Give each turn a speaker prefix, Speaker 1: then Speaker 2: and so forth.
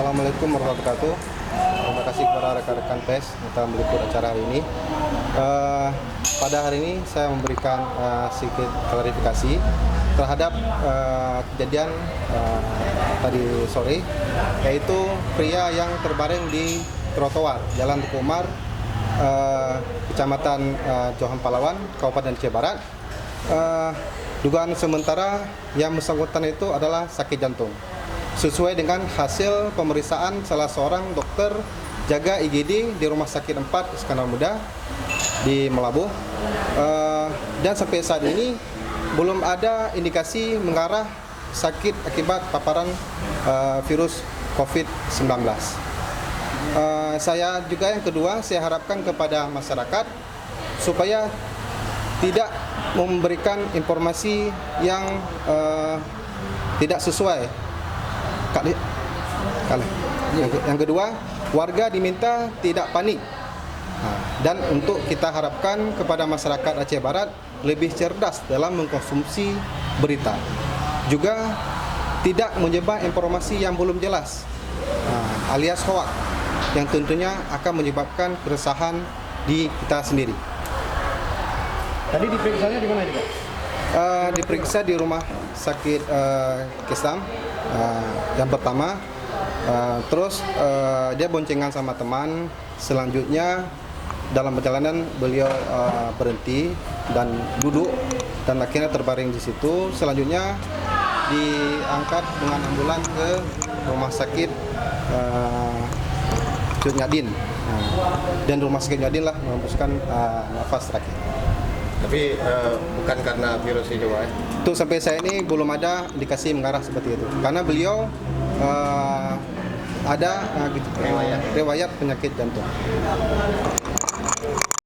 Speaker 1: Assalamualaikum warahmatullahi wabarakatuh. Terima kasih kepada rekan-rekan pers yang telah meliput acara hari ini. Pada hari ini saya memberikan sedikit klarifikasi terhadap kejadian tadi sore, yaitu pria yang terbaring di trotoar Jalan Tuku Umar, Kecamatan Johan Palawan, Kabupaten Aceh Barat. Dugaan sementara yang bersangkutan itu adalah sakit jantung. Sesuai dengan hasil pemeriksaan salah seorang dokter jaga IGD di Rumah Sakit 4 Iskandar Muda di Melabuh, dan sampai saat ini belum ada indikasi mengarah sakit akibat paparan virus COVID-19. Saya juga yang kedua, saya harapkan kepada masyarakat supaya tidak memberikan informasi yang tidak sesuai. Yang kedua, warga diminta tidak panik. Dan untuk kita harapkan kepada masyarakat Aceh Barat lebih cerdas dalam mengkonsumsi berita. Juga tidak menyebar informasi yang belum jelas, alias hoax, yang tentunya akan menyebabkan keresahan di kita sendiri.
Speaker 2: Tadi diperiksanya di mana ini, Pak?
Speaker 1: Diperiksa di Rumah Sakit Kesam yang pertama. Terus dia boncengan sama teman. Selanjutnya dalam perjalanan beliau berhenti dan duduk dan akhirnya terbaring di situ. Selanjutnya diangkat dengan ambulan ke Rumah Sakit Cut Nyadin, dan Rumah Sakit Nyadin lah menghembuskan nafas terakhir.
Speaker 3: Tapi bukan karena virus ini, Pak?
Speaker 1: Untuk sampai saya ini belum ada indikasi mengarah seperti itu, karena beliau ada riwayat penyakit jantung.